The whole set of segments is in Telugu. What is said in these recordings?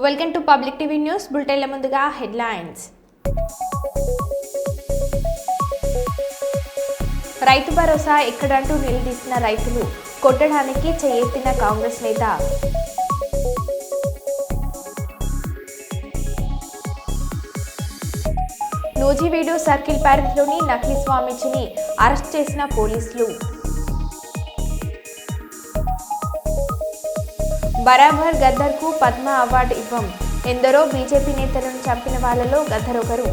Welcome to public TV news బులెటిన్ల ముందుగా హెడ్లైన్స్. రైతు భరోసా ఎక్కడంటూ నిలదీసిన రైతులు కొట్టడానికి చేయెత్తిన కాంగ్రెస్ నేత. నూజివీడు సర్కిల్ పరిధిలోని నకిలీ స్వామీజీని అరెస్ట్ చేసిన పోలీసులు. బరాబర్ గద్దర్కు పద్మ అవార్డు ఇవ్వం. ఎందరో బీజేపీ నేతలను చంపిన వాళ్లలో గద్దర్ ఒకరు.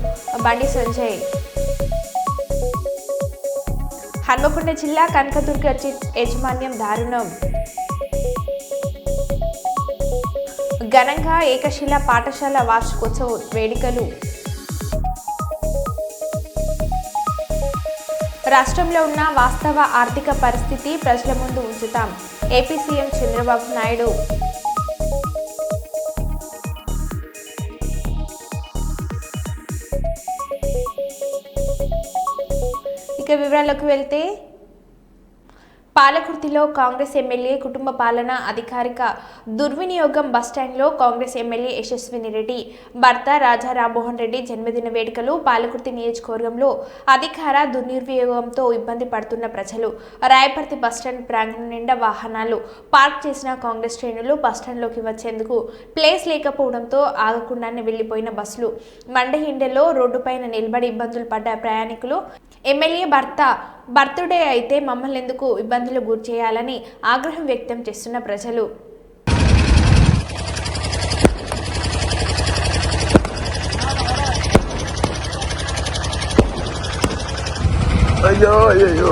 బండి సంజయ్. హన్మకొండ జిల్లా కనకదుర్గ యాజమాన్యం దారుణం. ఘనంగా ఏకశిల పాఠశాల వార్షికోత్సవ వేడుకలు. రాష్ట్రంలో ఉన్న వాస్తవ ఆర్థిక పరిస్థితి ప్రజల ముందు ఉంచుతాం. AP CM Chandrababu Naidu. ఇక వివరాలకు వెళ్తే, పాలకుర్తిలో కాంగ్రెస్ ఎమ్మెల్యే కుటుంబ పాలన అధికారిక దుర్వినియోగం. బస్టాండ్లో కాంగ్రెస్ ఎమ్మెల్యే యశస్విని రెడ్డి భర్త రాజా రామ్మోహన్ రెడ్డి జన్మదిన వేడుకలు. పాలకుర్తి నియోజకవర్గంలో అధికార దుర్వినియోగంతో ఇబ్బంది పడుతున్న ప్రజలు. రాయపర్తి బస్టాండ్ ప్రాంగణం నిండా వాహనాలు పార్క్ చేసిన కాంగ్రెస్ శ్రేణులు బస్టాండ్లోకి వచ్చేందుకు ప్లేస్ లేకపోవడంతో ఆగకుండానే వెళ్లిపోయిన బస్సులు. మండహిండలో రోడ్డుపైన నిలబడి ఇబ్బందులు పడ్డ ప్రయాణికులు. ఎమ్మెల్యే భర్త బర్త్డే అయితే మమ్మల్ని ఎందుకు ఇబ్బందులు గురి చేయాలని ఆగ్రహం వ్యక్తం చేస్తున్న ప్రజలు. అయ్యో అయ్యో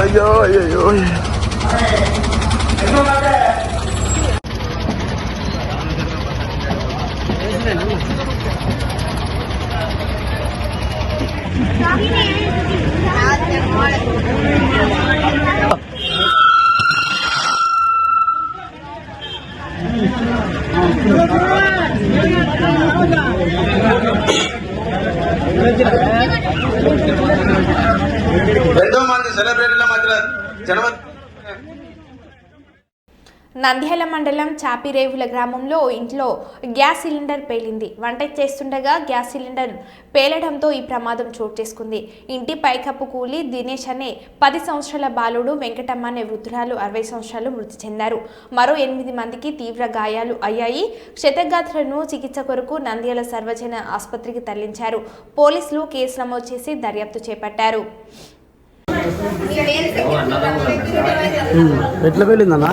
అయ్యో అయ్యో ఎంతో మంది సెలబ్రిటీల మధ్య నంద్యాల మండలం చాపిరేవుల గ్రామంలో ఇంట్లో గ్యాస్ సిలిండర్ పేలింది. వంట చేస్తుండగా గ్యాస్ సిలిండర్ పేలడంతో ఈ ప్రమాదం చోటు చేసుకుంది. ఇంటి పైకప్పు కూలి దినేష్ అనే 10 సంవత్సరాల బాలుడు, వెంకటమ్మ అనే వృద్ధురాలు 60 సంవత్సరాలు మృతి చెందారు. మరో 8 మందికి తీవ్ర గాయాలు అయ్యాయి. క్షతగాత్రులను చికిత్స కొరకు నంద్యాల సర్వజన ఆసుపత్రికి తరలించారు. పోలీసులు కేసు నమోదు చేసి దర్యాప్తు చేపట్టారు. ఎట్లా వెళ్ళిందన్నా?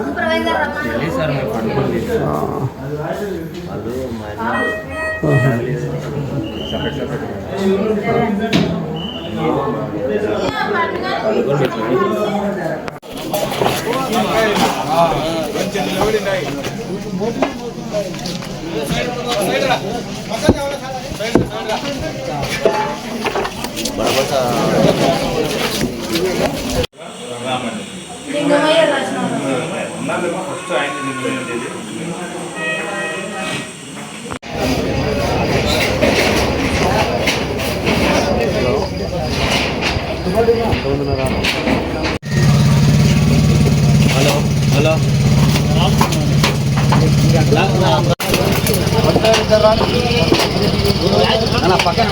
హలో పక్కన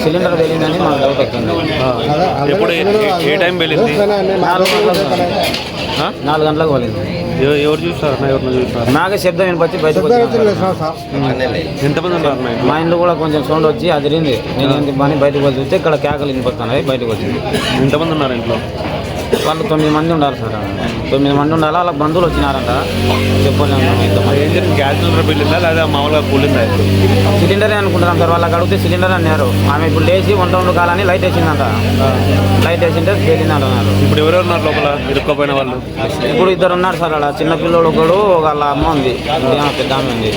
సిలిండర్ వెళ్ళిందని మాకు డౌట్ వచ్చింది. ఎప్పుడు ఏ టైం వెళ్ళింది? 4 గంటలకు వెళ్ళింది. ఎవరు చూస్తారు? ఎవరిని చూస్తారు? నాకే శబ్దం వినిపించి బయటకు ఎంతమంది ఉన్నారు? మా ఇంట్లో కూడా కొంచెం సౌండ్ వచ్చి అదిరింది. నేను పని బయటకు వచ్చి చూస్తే ఇక్కడ కేకలు వినిపిస్తున్నాయి. బయటకు వచ్చింది. ఎంతమంది ఉన్నారు ఇంట్లో? వాళ్ళు 9 మంది ఉండాలి సార్. 9 మంది ఉండాలి. వాళ్ళ బంధువులు వచ్చినారంట. చెప్పలేము ఎంతమంది. ఏం జరిగింది? గ్యాస్ సిలిండర్ బిల్లిందా లేదా మామూలుగా కూలిందా? సిలిండరే అనుకుంటున్నాం సార్. వాళ్ళకి అడిగితే సిలిండర్ అన్నారు. ఆమె ఇప్పుడు లేచి వంట వండుకోవాలని లైట్ వేసిందంట. లైట్ వేసింటే పేలింది అంటున్నారు. ఇప్పుడు ఎవరెవరు ఉన్నారు లోపల ఇరుక్కోపోయిన వాళ్ళు? ఇప్పుడు 2 ఉన్నారు సార్. అలా చిన్న పిల్లోడు ఒకడు, వాళ్ళ అమ్మ ఉంది, పెద్ద ఆమె ఉంది.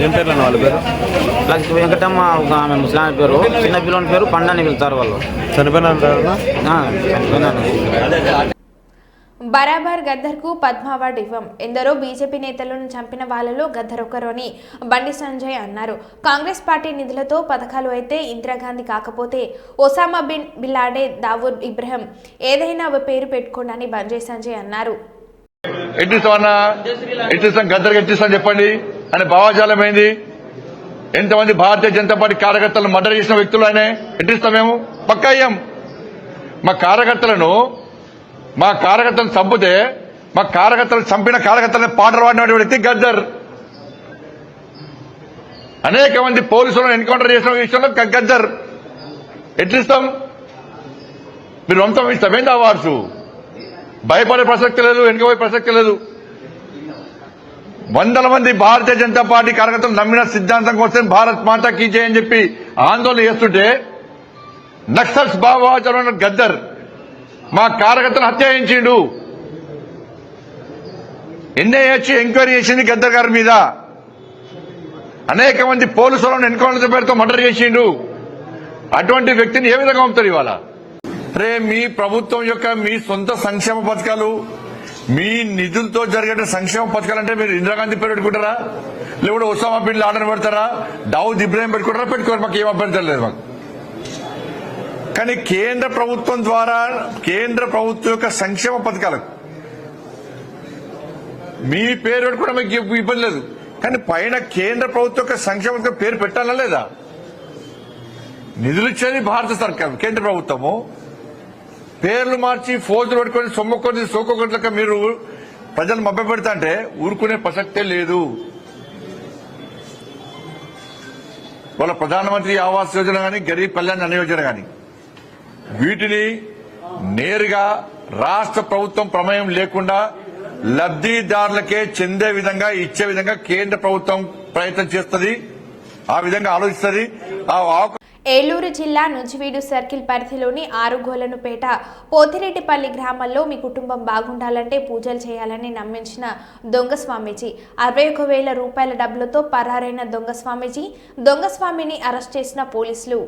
ఏం పేర్లు అన్న వాళ్ళ పేరు? వెంకటమ్మ ఒక ఆమె ముస్లాం పేరు. చిన్న పిల్లోని పేరు పండని పిలుస్తారు వాళ్ళు. చనిపోయినా అంటారు. చనిపోయినారు. బరాబర్ గద్దర్కు పద్మ అవార్డు ఇవ్వం. ఎందరో బీజేపీ నేతలను చంపిన వాళ్ళలో గద్దర్ ఒకరు అని బండి సంజయ్ అన్నారు. కాంగ్రెస్ పార్టీ నిధులతో పథకాలు అయితే ఇందిరాగాంధీ కాకపోతే Osama bin Laden, Dawood Ibrahim ఏదైనా పేరు పెట్టుకోండి అని బండి సంజయ్ అన్నారు. గద్దర్ ఎట్టిస్తాం చెప్పండి అని భావాజాలం ఏంది? ఎంతమంది భారతీయ జనతా పార్టీ కార్యకర్తలను మర్డర్ చేసిన వ్యక్తులు ఆయన ఎట్టిస్తాం? మేము పక్కా అయ్యాం. మా కార్యకర్తలను చంపితే మా కార్యకర్తలను చంపిన కార్యకర్తలను పాటలు పాడిన వ్యక్తి గద్దర్. అనేక మంది పోలీసులను ఎన్కౌంటర్ చేసిన విషయంలో గద్దర్. ఎట్లిస్తాం? మీరు వంశం ఇస్తామేంటి అవార్డ్స్? భయపడే ప్రసక్తి లేదు, వెనుకపోయే ప్రసక్తి లేదు. వందల మంది భారతీయ జనతా పార్టీ కార్యకర్తలు నమ్మిన సిద్ధాంతం కోసం భారత్ మాతా కీ జై అని చెప్పి ఆందోళన చేస్తుంటే నక్సల్స్ భావోద్వేగంలో గద్దర్ మా కార్యకర్తలు హత్య చేయించిండు. ఎన్ఐఏ వచ్చి ఎంక్వైరీ చేసింది గద్దర్ గారి మీద. అనేక మంది పోలీసులను ఎన్కౌంటర్ పేరుతో మర్డర్ చేసిండు. అటువంటి వ్యక్తిని ఏ విధంగా పంపుతారు ఇవాళ? రే మీ ప్రభుత్వం యొక్క మీ సొంత సంక్షేమ పథకాలు, మీ నిధులతో జరిగే సంక్షేమ పథకాలు అంటే మీరు ఇందిరాగాంధీ పేరు పెట్టుకుంటారా? లేకపోతే ఒసామా బిన్ లాడెన్ పెడతారా? దావూద్ ఇబ్రాహీం పెట్టుకుంటారా? పెట్టుకోరు. మాకు ఏం అభ్యంతరం లేదు మాకు. కానీ కేంద్ర ప్రభుత్వం ద్వారా కేంద్ర ప్రభుత్వం యొక్క సంక్షేమ పథకాలకు మీ పేరు పెట్టుకోవడం మీకు ఇబ్బంది లేదు. కానీ పైన కేంద్ర ప్రభుత్వం యొక్క సంక్షేమ పథకం పేరు పెట్టాలా లేదా? నిధులు ఇచ్చేది భారత సర్కార్, కేంద్ర ప్రభుత్వము. పేర్లు మార్చి ఫోజులు పట్టుకొని సొమ్మకొని సోకొకట్లక మీరు ప్రజలు మభ్య పెడతా అంటే ఊరుకునే ప్రసక్తే లేదు. వాళ్ళ ప్రధానమంత్రి ఆవాస్ యోజన కానీ, గరీబ్ కళ్యాణ్ అన్న యోజన కానీ వీటిని నేరుగా రాష్ట్ర ప్రభుత్వం ప్రమేయం లేకుండా లబ్ధిదారులకే చెందే విధంగా ఇచ్చే విధంగా కేంద్ర ప్రభుత్వం ప్రయత్నం చేస్తుంది. ఆ విధంగా ఆలోచిస్తుంది. ఏలూరు జిల్లా నుంచివీడు సర్కిల్ పరిధిలోని ఆరుగోలనుపేట పోతిరెడ్డిపల్లి గ్రామాల్లో మీ కుటుంబం బాగుండాలంటే పూజలు చేయాలని నమ్మించిన దొంగ స్వామీజీ 61,000 రూపాయల డబ్బులతో పరారైన దొంగ స్వామిని అరెస్ట్ చేసిన పోలీసులు.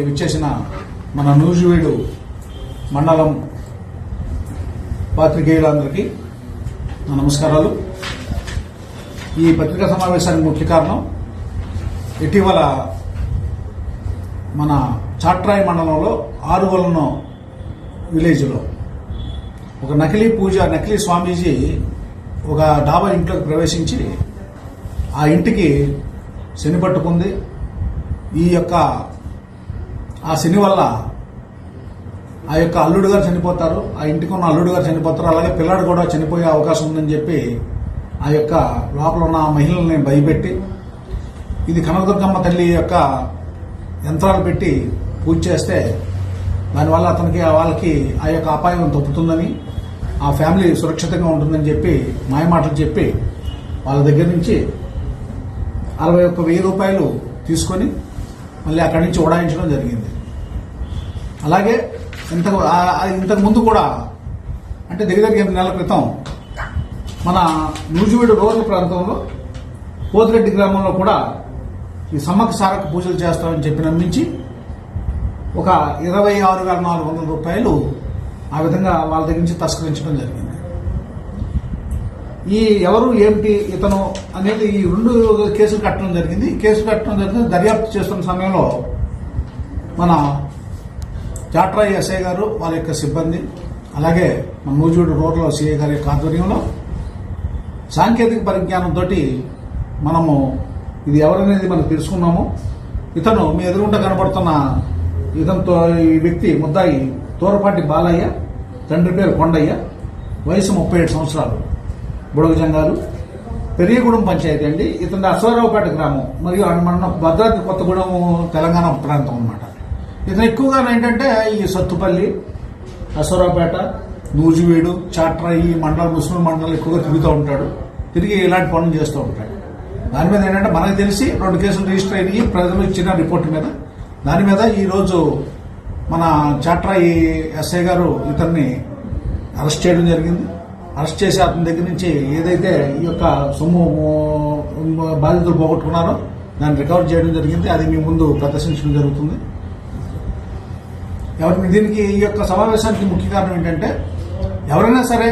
విచ్చేసిన మన నూజివీడు మండలం పాత్రికేయులందరికీ నా నమస్కారాలు. ఈ పత్రికా సమావేశానికి ముఖ్య కారణం ఇటీవల మన చాట్రాయి మండలంలో ఆరుగోలను విలేజ్లో ఒక నకిలీ స్వామీజీ ఒక డాబా ఇంట్లోకి ప్రవేశించి ఆ ఇంటికి శని పట్టుకుంది. ఆ శని వల్ల ఆ యొక్క అల్లుడు గారు చనిపోతారు, ఆ ఇంటికి ఉన్న అల్లుడు గారు చనిపోతారు, అలాగే పిల్లాడు కూడా చనిపోయే అవకాశం ఉందని చెప్పి ఆ యొక్క లోపల ఉన్న మహిళల్ని భయపెట్టి ఇది కనకదుర్గమ్మ తల్లి యొక్క యంత్రాలు పెట్టి పూజ చేస్తే దానివల్ల వాళ్ళకి ఆ యొక్క అపాయం తప్పుతుందని ఆ ఫ్యామిలీ సురక్షితంగా ఉంటుందని చెప్పి మాయమాటలు చెప్పి వాళ్ళ దగ్గర నుంచి 61,000 రూపాయలు తీసుకొని మళ్ళీ అక్కడి నుంచి ఉడాయించడం జరిగింది. అలాగే ఇంతకు ముందు కూడా అంటే దగ్గర 8 నెలల క్రితం మన నూజివీడు రూరల్ ప్రాంతంలో పోతిరెడ్డి గ్రామంలో కూడా ఈ సమ్మక్క సారక్క పూజలు చేస్తామని చెప్పి నమ్మించి ఒక 26,400 రూపాయలు ఆ విధంగా వాళ్ళ దగ్గర నుంచి తస్కరించడం జరిగింది. ఈ ఎవరు ఏమిటి ఇతను అనేది ఈ 2 కేసులు కట్టడం జరిగింది. దర్యాప్తు చేస్తున్న సమయంలో మన జాట్రాయి ఎస్ఐ గారు వాళ్ళ యొక్క సిబ్బంది అలాగే మన నూజివీడు రూరల్ సిఐ గారి యొక్క ఆధ్వర్యంలో సాంకేతిక పరిజ్ఞానంతో మనము ఇది ఎవరనేది మనం తెలుసుకున్నాము. ఇతను మీ ఎదురుగుంట కనబడుతున్న ఇతనితో ఈ వ్యక్తి ముద్దాయి తోరపాటి బాలయ్య, తండ్రి పేరు కొండయ్య, వయసు 37 సంవత్సరాలు, బుడగజంగాలు, పెరియగూడెం పంచాయతీ అండి. ఇతని అశ్వారావుపేట గ్రామం మరియు మన భద్రాద్రి కొత్తగూడెం తెలంగాణ ప్రాంతం అన్నమాట. ఇతను ఎక్కువగా ఏంటంటే ఈ సత్తుపల్లి, అశ్వారావుపేట, నూజివీడు, చాట్రాయి మండలం, ముస్లిం మండలం ఎక్కువగా తిరుగుతూ ఉంటాడు. తిరిగి ఇలాంటి పనులు చేస్తూ ఉంటాడు. దాని మీద ఏంటంటే మనకు తెలిసి 2 కేసులు రిజిస్టర్ అయ్యి ప్రజలు ఇచ్చిన రిపోర్ట్ మీద దాని మీద ఈరోజు మన చాట్రాయి ఎస్ఐ గారు ఇతన్ని అరెస్ట్ చేయడం జరిగింది. అరెస్ట్ చేసి అతని దగ్గర నుంచి ఏదైతే ఈ యొక్క సొమ్ము బాధితులు పోగొట్టుకున్నారో దాన్ని రికవర్ చేయడం జరిగింది. అది మీ ముందు ప్రదర్శించడం జరుగుతుంది. దీనికి ఈ యొక్క సమావేశానికి ముఖ్య కారణం ఏంటంటే ఎవరైనా సరే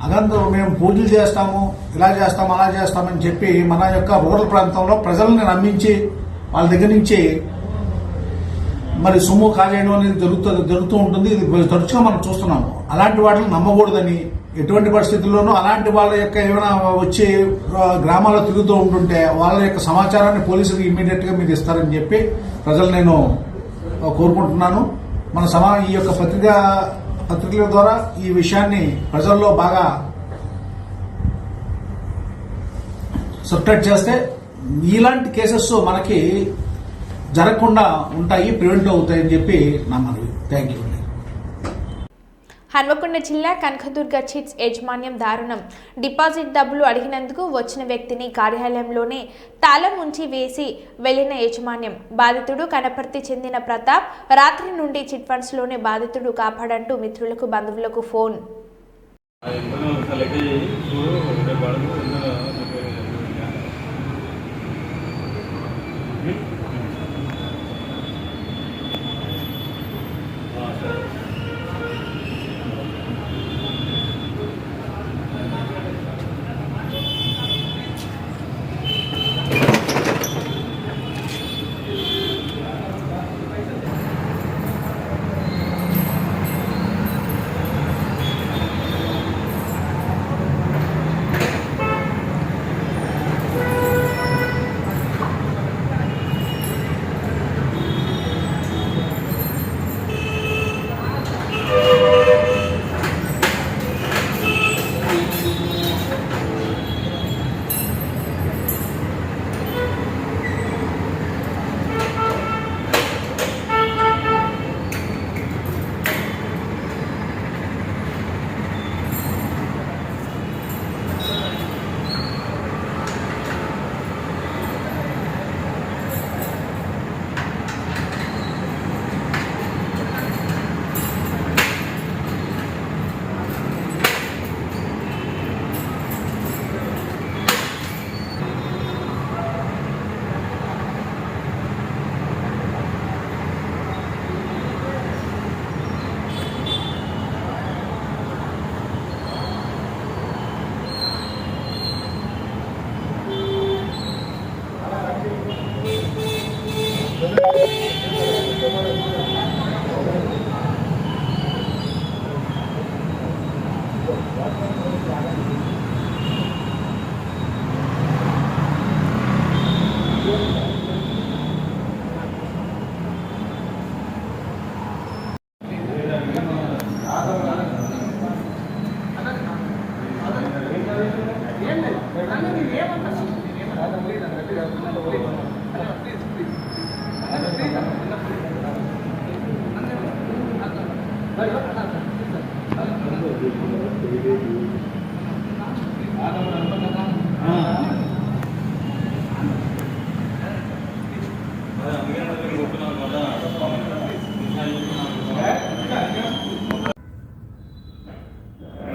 అదంతా మేము పూజలు చేస్తాము, ఇలా చేస్తాము, అలా చేస్తామని చెప్పి మన యొక్క రూరల్ ప్రాంతంలో ప్రజల్ని నమ్మించి వాళ్ళ దగ్గర నుంచి మరి సొమ్ము కాజేయడం అనేది జరుగుతూ ఉంటుంది. ఇది తరచుగా మనం చూస్తున్నాము. అలాంటి వాటిని నమ్మకూడదని, ఎటువంటి పరిస్థితుల్లోనూ అలాంటి వాళ్ళ యొక్క ఏమైనా వచ్చి గ్రామాల్లో తిరుగుతూ ఉంటుంటే వాళ్ళ యొక్క సమాచారాన్ని పోలీసులకు ఇమ్మీడియట్ గా మీరు ఇస్తారని చెప్పి ప్రజలు నేను కోరుకుంటున్నాను. మన ఈ యొక్క పత్రికల ద్వారా ఈ విషయాన్ని ప్రజల్లో బాగా సబ్స్క్రైబ్ చేస్తే ఇలాంటి కేసెస్ మనకి జరగకుండా ఉంటాయి, ప్రివెంట్ అవుతాయని చెప్పి నా మనవి. Thank you. హన్మకొండ జిల్లా కనకదుర్గ చిట్స్ యాజమాన్యం దారుణం. డిపాజిట్ డబ్బులు అడిగినందుకు వచ్చిన వ్యక్తిని కార్యాలయంలోనే తాళం ఉంచి వేసి వెళ్లిన యాజమాన్యం. బాధితుడు కనపర్తి చెందిన ప్రతాప్. రాత్రి నుండి చిట్ ఫండ్స్ లోనే బాధితుడు కాపాడంటూ మిత్రులకు, బంధువులకు ఫోన్.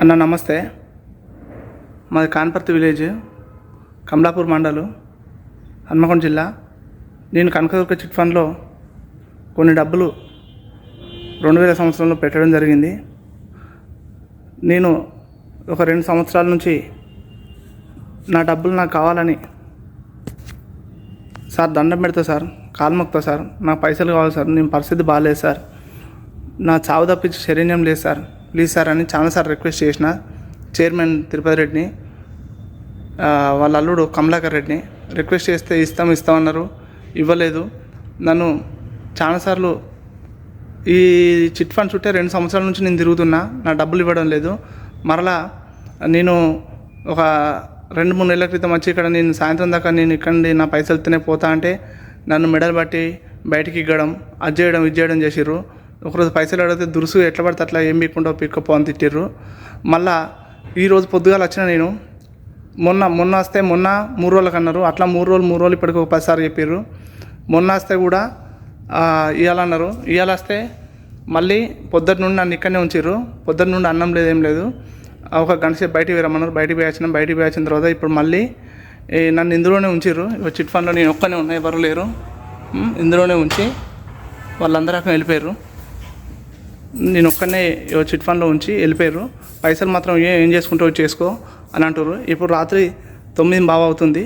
అన్న నమస్తే, మాది కాన్పర్తి విలేజ్, కమలాపూర్ మండలు, హన్మకొండ జిల్లా. నేను కనకదుర్గ చిట్ ఫండ్లో కొన్ని డబ్బులు 2000 సంవత్సరంలో పెట్టడం జరిగింది. నేను ఒక 2 సంవత్సరాల నుంచి నా డబ్బులు నాకు కావాలని సార్ దండం పెడతా సార్, కాలు మొక్తా సార్, నాకు పైసలు కావాలి సార్, నేను పరిస్థితి బాగాలేదు సార్, నా చావు తప్పించి శరణ్యం లేదు సార్, ప్లీజ్ సార్ అని చాలాసార్లు రిక్వెస్ట్ చేసిన. చైర్మన్ తిరుపతి రెడ్డిని, వాళ్ళ అల్లుడు కమలాకర్ రెడ్డిని రిక్వెస్ట్ చేస్తే ఇస్తామన్నారు, ఇవ్వలేదు. నన్ను చాలాసార్లు ఈ చిట్ ఫండ్ చుట్టే 2 సంవత్సరాల నుంచి నేను తిరుగుతున్నా, నా డబ్బులు ఇవ్వడం లేదు. మరలా నేను ఒక 2-3 నెలల క్రితం వచ్చి ఇక్కడ నేను సాయంత్రం దాకా నేను ఇక్కడ నా పైసలతోనే పోతా అంటే నన్ను మెడలు బట్టి బయటికి ఇగ్గడం, అది చేయడం ఇది చేయడం చేసిర్రు. ఒకరోజు పైసలు అడిగితే దురుసు ఎట్లా పడితే అట్లా ఏం పీక్కుంటో పిక్కపో అని తిట్టిర్రు. మళ్ళా ఈరోజు పొద్దుగాల వచ్చిన నేను మొన్న వస్తే మొన్న 3 రోజులకు అన్నారు, అట్లా 3 రోజులు ఇప్పటికి ఒక 10 సార్లు చెప్పారు. మొన్న వస్తే కూడా ఇవ్వాలన్నారు, ఇవాళ వస్తే మళ్ళీ పొద్దుటి నుండి నన్ను ఇక్కడనే ఉంచారు. పొద్దుటి నుండి అన్నం లేదు ఏం లేదు. ఒక గంట సేపు బయటికి రమ్మన్నారు, బయటికి పోయి వచ్చిన తర్వాత ఇప్పుడు మళ్ళీ నన్ను ఇందులోనే ఉంచారు. చిట్ ఫండ్లో నేను ఒక్కనే ఉన్నా, ఎవరు లేరు. ఇందులోనే ఉంచి వాళ్ళందరూ అక్కడ వెళ్ళిపోయారు. నేను ఒక్కనే చిట్ ఫండ్లో ఉంచి వెళ్ళిపోయారు. పైసలు మాత్రం ఏం చేసుకుంటావు చేసుకో అని అంటారు. ఇప్పుడు రాత్రి 9:15 అవుతుంది.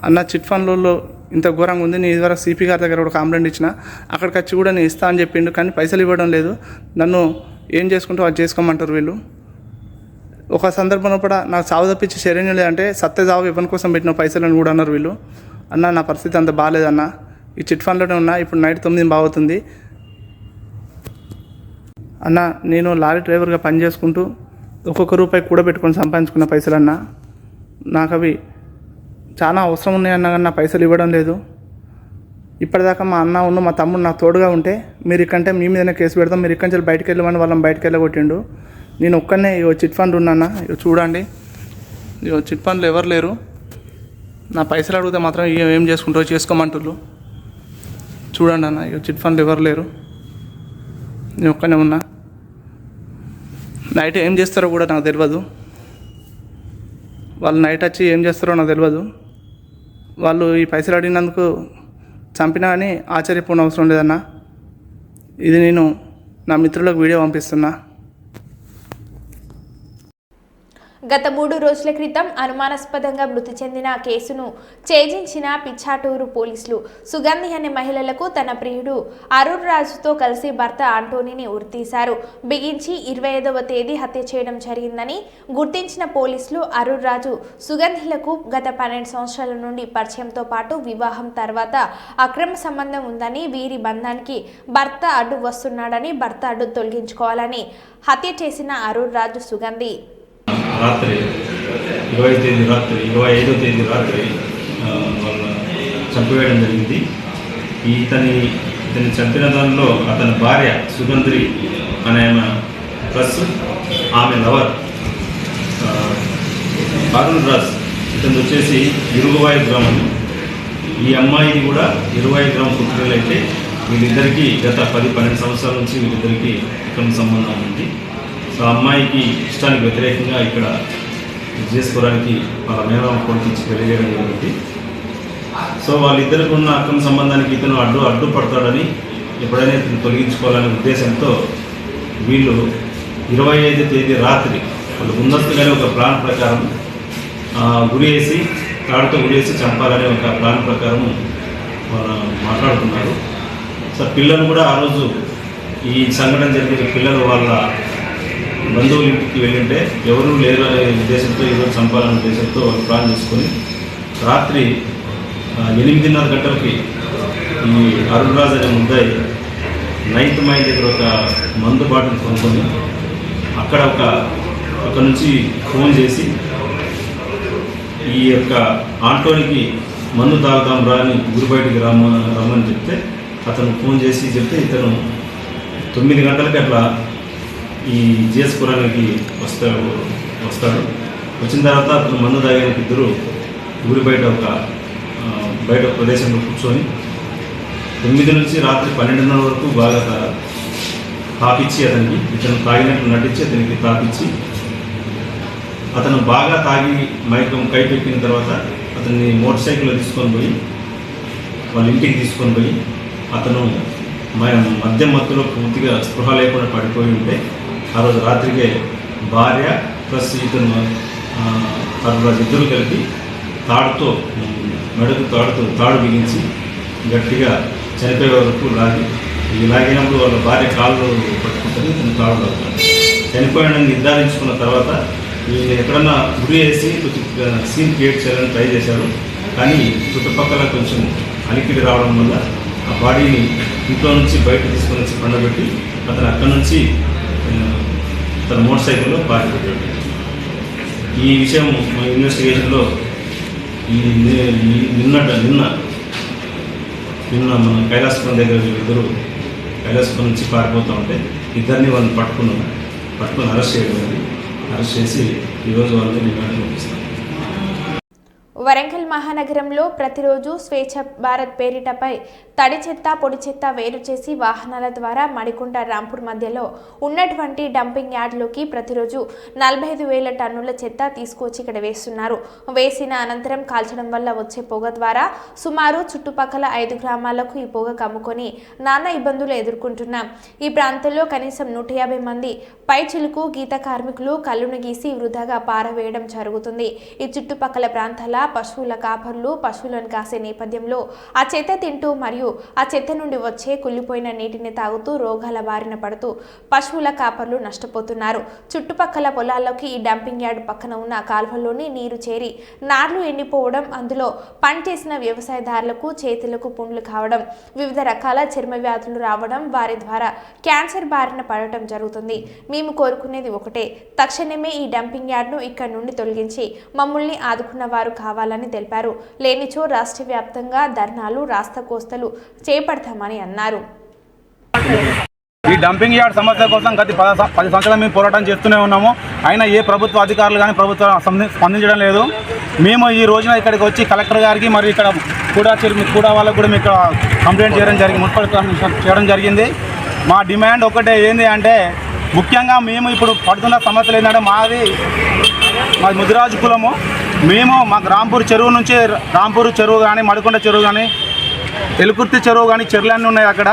అన్న చిట్ ఫండ్లలో ఇంత ఘోరంగా ఉంది, నేను ఇదివరకు సిపి గారి దగ్గర కూడా కంప్లైంట్ ఇచ్చిన, అక్కడికి వచ్చి కూడా నేను ఇస్తా అని చెప్పిండు, కానీ పైసలు ఇవ్వడం లేదు. నన్ను ఏం చేసుకుంటావు అది చేసుకోమంటారు వీళ్ళు. ఒక సందర్భంలో కూడా నాకు చావు తప్పించి శరీరం లేదంటే సత్య చావు ఇవ్వని కోసం పెట్టిన పైసలను కూడా అన్నారు వీళ్ళు. అన్న నా పరిస్థితి అంత బాగాలేదన్న, ఈ చిట్ ఫండ్లోనే ఉన్నా, ఇప్పుడు నైట్ 9:15 అవుతుంది అన్న. నేను లారీ డ్రైవర్గా పని చేసుకుంటూ ఒక్కొక్క రూపాయి కూడబెట్టుకొని సంపాదించుకున్న పైసలన్న, నాకు అవి చాలా అవసరం ఉన్నాయన్న, కానీ నా పైసలు ఇవ్వడం లేదు. ఇప్పటిదాకా మా అన్న మా తమ్ముడు నాకు తోడుగా ఉంటే, మీరు ఇక్కంటే మీ మీదనే కేసు పెడతాం, మీరు ఇక్కడి నుంచి బయటకు వెళ్ళమని వాళ్ళని బయటకు వెళ్ళగొట్టిండు. నేను ఒక్కనే చిట్ ఫండ్ ఉన్నానా, చూడండి, చిట్ ఫండ్లో ఎవరు లేరు. నా పైసలు అడిగితే మాత్రం ఏం చేసుకుంటారో చేసుకోమంటున్నారు. చూడండి అన్న, చిట్ ఫండ్లో ఎవరు లేరు, నేను ఒక్కనే ఉన్నా. నైట్ ఏం చేస్తారో కూడా నాకు తెలియదు. వాళ్ళు నైట్ వచ్చి ఏం చేస్తారో నాకు తెలియదు. వాళ్ళు ఈ పైసలు అడిగినందుకు చంపినా అని ఆశ్చర్యపోవడం అవసరం లేదన్నా. ఇది నేను నా మిత్రులకు వీడియో పంపిస్తున్నా. గత 3 రోజుల క్రితం అనుమానాస్పదంగా మృతి చెందిన కేసును ఛేదించిన పిచ్చాటూరు పోలీసులు సుగంధి అనే మహిళలకు తన ప్రియుడు అరుణ్ రాజుతో కలిసి భర్త ఆంటోనీని ఉరితీశారు. బిగించి 25వ తేదీ హత్య చేయడం జరిగిందని గుర్తించిన పోలీసులు అరుణ్ రాజు సుగంధిలకు గత 12 సంవత్సరాల నుండి పరిచయంతో పాటు వివాహం తర్వాత అక్రమ సంబంధం ఉందని, వీరి బంధానికి భర్త అడ్డు వస్తున్నాడని, భర్త అడ్డు తొలగించుకోవాలని హత్య చేసిన అరుణ్ రాజు సుగంధి రాత్రి 25వ తేదీ రాత్రి వాళ్ళ చంపివేయడం జరిగింది. ఇతని చంపిన దానిలో అతని భార్య సుగంధి అనే ఆమె ప్లస్ ఆమె లవర్ అరుణ్ రాజ్, ఇతను వచ్చేసి ఇరుగువాయి గ్రామం. ఈ అమ్మాయిది కూడా ఇరుగువాయి గ్రామం పుట్టినలు అయితే వీళ్ళిద్దరికీ గత 10-12 సంవత్సరాల నుంచి వీళ్ళిద్దరికీ అక్రమ సంబంధం ఉంది. సో అమ్మాయికి ఇష్టానికి వ్యతిరేకంగా ఇక్కడ చేసుకోవడానికి వాళ్ళ మేనమామ కొడుకు పెళ్లి చేయడం జరిగింది. సో వాళ్ళిద్దరికి ఉన్న అక్రమ సంబంధానికి ఇతను అడ్డుపడతాడని, ఎప్పుడైనా ఇతను తొలగించుకోవాలనే ఉద్దేశంతో వీళ్ళు 25వ తేదీ రాత్రి వాళ్ళు ముందస్తుగానే ఒక ప్లాన్ ప్రకారం గురేసి తాడుతో గురేసి చంపాలనే ఒక ప్లాన్ ప్రకారం వాళ్ళు మాట్లాడుతున్నారు. సో పిల్లలు కూడా ఆ రోజు ఈ సంఘటన జరిగిన పిల్లలు వాళ్ళ బంధువుల ఇంటికి వెళ్ళింటే ఎవరూ లేరు అనే ఉద్దేశంతో ఈరోజు చంపాలనే ఉద్దేశంతో వాళ్ళు ప్లాన్ చేసుకొని రాత్రి 8:30 గంటలకి ఈ అరుణ్ రాజ్ అనే ముద్దాయి 9th మైల్ దగ్గర ఒక మందు బాటిల్ కొనుక్కొని అక్కడ నుంచి ఫోన్ చేసి ఈ యొక్క ఆంటోనికి మందు తాగుదాం రా అని ఊరి బయటికి రమ్మని చెప్తే అతను ఫోన్ చేసి చెప్తే ఇతను 9 గంటలకి అట్లా ఈ చేసుకురానికి వస్తాడు. వచ్చిన తర్వాత అతను మందు తాగడానికి ఇద్దరు ఊరి బయట ప్రదేశంలో కూర్చొని 9 నుంచి రాత్రి 12:30 వరకు బాగా తాపిచ్చి అతనికి ఇతను తాగినట్టు నటించి అతనికి తాపిచ్చి అతను బాగా తాగి కైపెక్కిన తర్వాత అతన్ని మోటార్ సైకిల్లో తీసుకొని పోయి వాళ్ళ ఇంటికి తీసుకొని పోయి అతను మద్యం మత్తులో పూర్తిగా స్పృహ లేకుండా పడిపోయి ఉంటే ఆ రోజు రాత్రికే భార్య ప్లస్ ఇతను ఇద్దరు కలిపి తాడుతో మెడకు తాడు బిగించి గట్టిగా చనిపోయే వరకు లాగినప్పుడు వాళ్ళ భార్య కాళ్ళు పట్టుకుంటుంది, ఇతను తాడు లాగుతాడు. చనిపోయాడని నిర్ధారించుకున్న తర్వాత ఈయన ఎక్కడన్నా గురి వేసి కొంచెం సీన్ క్రియేట్ చేయాలని ట్రై చేశారు. కానీ చుట్టుపక్కల కొంచెం అలికిడి రావడం వల్ల ఆ బాడీని ఇంట్లో నుంచి బయట తీసుకొని వచ్చి పండబెట్టి అతను అక్కడి నుంచి తన మోటార్ సైకిల్లో పారిపోయాడు. ఈ విషయం మా ఇన్వెస్టిగేషన్లో నిన్న మన కైలాసపురం దగ్గర ఇద్దరు కైలాసపురం నుంచి పారిపోతూ ఉంటే ఇద్దరిని వాళ్ళని పట్టుకొని అరెస్ట్ చేయడం, అరెస్ట్ చేసి ఈరోజు వాళ్ళని రిమాండ్కి పంపిస్తాం. వరంగల్ మహానగరంలో ప్రతిరోజు స్వేచ్ఛ భారత్ పేరిటపై తడి చెత్త పొడి చెత్త వేరు చేసి వాహనాల ద్వారా మడికొండ రాంపూర్ మధ్యలో ఉన్నటువంటి డంపింగ్ యార్డ్లోకి ప్రతిరోజు 45,000 టన్నుల చెత్త తీసుకొచ్చి ఇక్కడ వేస్తున్నారు. వేసిన అనంతరం కాల్చడం వల్ల వచ్చే పొగ ద్వారా సుమారు చుట్టుపక్కల 5 గ్రామాలకు ఈ పొగ కమ్ముకొని నానా ఇబ్బందులు ఎదుర్కొంటున్నాం. ఈ ప్రాంతంలో కనీసం 150 మంది పైచిలుకు గీత కార్మికులు కళ్ళును గీసి వృధాగా పారవేయడం జరుగుతుంది. ఈ చుట్టుపక్కల ప్రాంతాల పశువుల కాపర్లు పశువులను కాసే నేపథ్యంలో ఆ చెత్త తింటూ మరియు ఆ చెత్త నుండి వచ్చే కుళ్ళిపోయిన నీటిని తాగుతూ రోగాల బారిన పడుతూ పశువుల కాపర్లు నష్టపోతున్నారు. చుట్టుపక్కల పొలాల్లోకి ఈ డంపింగ్ యార్డ్ పక్కన ఉన్న కాల్వల్లోని నీరు చేరి నార్లు ఎండిపోవడం, అందులో పనిచేసిన వ్యవసాయదారులకు చేతులకు పుండ్లు కావడం, వివిధ రకాల చర్మ వ్యాధులు రావడం, వారి ద్వారా క్యాన్సర్ బారిన పడటం జరుగుతుంది. మేము కోరుకునేది ఒకటే, తక్షణమే ఈ డంపింగ్ యార్డ్ను ఇక్కడ నుండి తొలగించి మమ్మల్ని ఆదుకున్న వారు కావాలని తెలిపారు. లేనిచో రాష్ట్ర వ్యాప్తంగా ధర్నాలు రాస్తాకోస్తలు చేపడతామని అన్నారు. ఈ డంపింగ్ యార్డ్ సమస్య కోసం గత 10 సంవత్సరాలు మేము పోరాటం చేస్తూనే ఉన్నాము. అయినా ఏ ప్రభుత్వ అధికారులు కానీ ప్రభుత్వం స్పందించడం లేదు. మేము ఈ రోజున ఇక్కడికి వచ్చి కలెక్టర్ గారికి మరియు ఇక్కడ కూడా వాళ్ళకు కూడా మీకు కంప్లైంట్ చేయడం జరిగింది. మా డిమాండ్ ఒకటే ఏంటి అంటే, ముఖ్యంగా మేము ఇప్పుడు పడుతున్న సమస్యలు ఏంటంటే, మాది ముదిరాజు కులము. మేము మాకు రాంపూర్ చెరువు నుంచి రాంపూర్ చెరువు కానీ మడికొండ చెరువు కానీ ఎలుకుర్తి చెరువు కానీ చెర్లన్నీ ఉన్నాయి. అక్కడ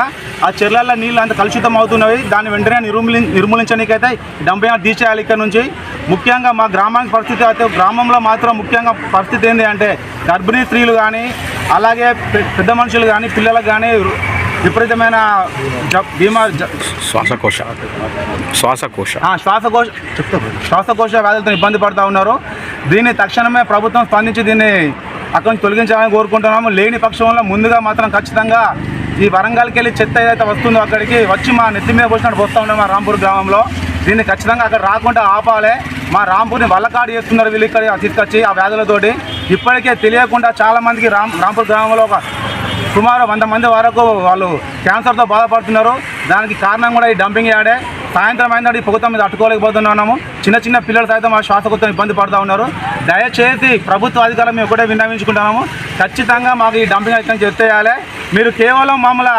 ఆ చెర్లల్లో నీళ్ళు అంత కలుషితం అవుతున్నవి. దాన్ని వెంటనే నిర్మూలించడానికైతే డంపింగ్ యార్డ్ తీసేయాలి ఇక్కడ నుంచి. ముఖ్యంగా మా గ్రామానికి పరిస్థితి అయితే, గ్రామంలో మాత్రం ముఖ్యంగా పరిస్థితి ఏంటి అంటే, గర్భిణీ స్త్రీలు కానీ అలాగే పెద్ద మనుషులు కానీ పిల్లలకు కానీ విపరీతమైన శ్వాసకోశ వ్యాధులతో ఇబ్బంది పడుతూ ఉన్నారు. దీన్ని తక్షణమే ప్రభుత్వం స్పందించి దీన్ని అక్కడి నుంచి తొలగించాలని కోరుకుంటున్నాము. లేని పక్షంలో ముందుగా మాత్రం ఖచ్చితంగా ఈ వరంగల్కి వెళ్ళి చెత్త ఏదైతే వస్తుందో అక్కడికి వచ్చి మా నెత్తి మీద పోసినట్టు వస్తూ ఉన్నాం మా రాంపూర్ గ్రామంలో. దీన్ని ఖచ్చితంగా అక్కడ రాకుండా ఆపాలి. మా రాంపూర్ని వల్లకాడు చేస్తున్నారు వీళ్ళు ఇక్కడ తీసుకొచ్చి ఆ వ్యాధులతోటి. ఇప్పటికే తెలియకుండా చాలామందికి రాంపూర్ గ్రామంలో సుమారు 100 మంది వరకు వాళ్ళు క్యాన్సర్తో బాధపడుతున్నారు. దానికి కారణం కూడా ఈ డంపింగ్ యార్డే. సాయంత్రం అయిందంటే ఈ పొగతో మీద తట్టుకోలేకపోతున్నాము. చిన్న పిల్లలు సైతం ఆ శ్వాసకోశంతో ఇబ్బంది పడుతూ ఉన్నారు. దయచేసి ప్రభుత్వ అధికారులు మేము ఒకటే విన్నవించుకుంటున్నాము, ఖచ్చితంగా మాకు ఈ డంపింగ్ యార్డ్ ఎత్తేయాలి. మీరు కేవలం మమ్మల్ని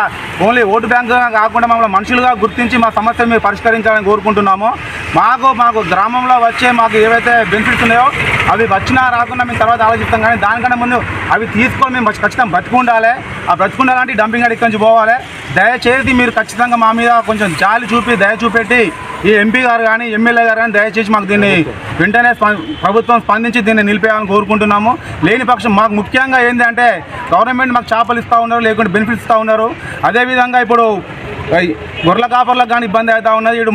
ఓన్లీ ఓటు బ్యాంకుగా కాకుండా మమ్మల్ని మనుషులుగా గుర్తించి మా సమస్యను మీరు పరిష్కరించాలని కోరుకుంటున్నాము. మాకు గ్రామంలో వచ్చే మాకు ఏవైతే బెనిఫిట్స్ ఉన్నాయో అవి వచ్చినా రాకుండా మేము తర్వాత ఆలోచిస్తాం. కానీ దానికన్నా ముందు అవి తీసుకొని మేము ఖచ్చితంగా బతికుండాలి. ఆ బతికుండాలంటే డంపింగ్ యార్డ్ ఇక్కడి నుంచి పోవాలి. దయచేసి మీరు ఖచ్చితంగా మా మీద కొంచెం జాలి చూపి దయ చూపెట్టి ఈ ఎంపీ గారు కానీ ఎమ్మెల్యే గారు కానీ దయచేసి మాకు దీన్ని వెంటనే ప్రభుత్వం స్పందించి దీన్ని నిలిపేయాలని కోరుకుంటున్నాము. లేని పక్షం మాకు ముఖ్యంగా ఏంటి అంటే, గవర్నమెంట్ మాకు చేపలు ఇస్తూ ఉన్నారు, లేకుంటే బెనిఫిట్స్ ఇస్తూ ఉన్నారు. అదేవిధంగా ఇప్పుడు గొర్రెల కాపర్లకు కానీ ఇబ్బంది అవుతూ ఉన్నది. ఇప్పుడు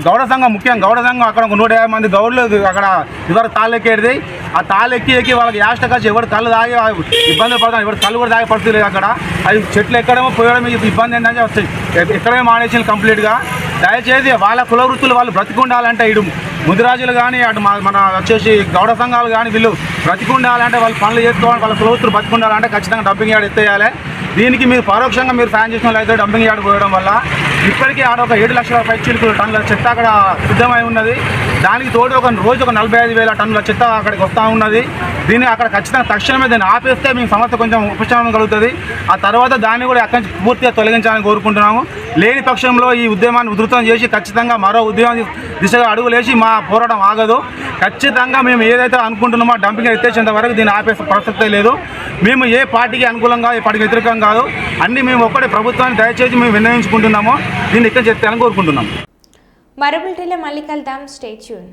గౌడ సంఘం, ముఖ్యంగా గౌడ సంఘం అక్కడ 150 మంది గౌడ్లు అక్కడ ఇవరకు తాళ్ళెక్కేది. ఆ తాళ్ళెక్కి వాళ్ళకి యాస్ట వచ్చి ఎవరు కళ్ళు తాగి ఇబ్బంది పడతాం, ఎవరు కళ్ళు కూడా తాగే పరిస్థితి లేదు. అక్కడ అది చెట్లు ఎక్కడమో పోయడం ఇబ్బంది ఏంటంటే వస్తాయి, ఎక్కడమే మానేసి కంప్లీట్గా. దయచేసి వాళ్ళ కుల వృత్తులు వాళ్ళు బ్రతికుండాలంటే, ఇటు ముదిరాజులు కానీ అటు మన వచ్చేసి గౌడ సంఘాలు కానీ వీళ్ళు బ్రతికుండాలంటే, వాళ్ళు పనులు చేసుకోవాలి, వాళ్ళ కుల వృత్తులు బ్రతికుండాలంటే ఖచ్చితంగా డంపింగ్ యార్డ్ ఎత్తేయాలి. దీనికి మీరు పరోక్షంగా మీరు సాయం చేసిన వాళ్ళు అయితే డంపింగ్ యార్డ్ పోయడం వల్ల ఇప్పటికీ ఆడ ఒక 7 లక్షల పైచీలకు టన్నుల చెత్త అక్కడ సిద్ధమై ఉన్నది. దానికి తోడు రోజు ఒక 45,000 టన్నుల చెత్త అక్కడికి వస్తూ ఉన్నది. దీన్ని అక్కడ ఖచ్చితంగా తక్షణమే దాన్ని ఆపేస్తే మేము సమస్య కొంచెం ఉపశమనం కలుగుతుంది. ఆ తర్వాత దాన్ని కూడా అక్కడి నుంచి పూర్తిగా తొలగించాలని కోరుకుంటున్నాము. లేని పక్షంలో ఈ ఉద్యమాన్ని ఉధృతం చేసి ఖచ్చితంగా మరో ఉద్యమం దిశగా అడుగులేసి మా పోరాటం ఆగదు. ఖచ్చితంగా మేము ఏదైతే అనుకుంటున్నామో డంపింగ్ ఎత్తేసేంత వరకు దీన్ని ఆపే ప్రసక్తే లేదు. మేము ఏ పార్టీకి అనుకూలంగా ఏ పార్టీకి వ్యతిరేకం కాదు. అన్ని మేము ఒక్కటే ప్రభుత్వాన్ని దయచేసి మేము విన్నవించుకుంటున్నాము. దీన్ని ఇక్కడ చెప్తానని కోరుకుంటున్నాము. మరో బులెటిన్లో మళ్ళీ కలుద్దాం. Stay tune.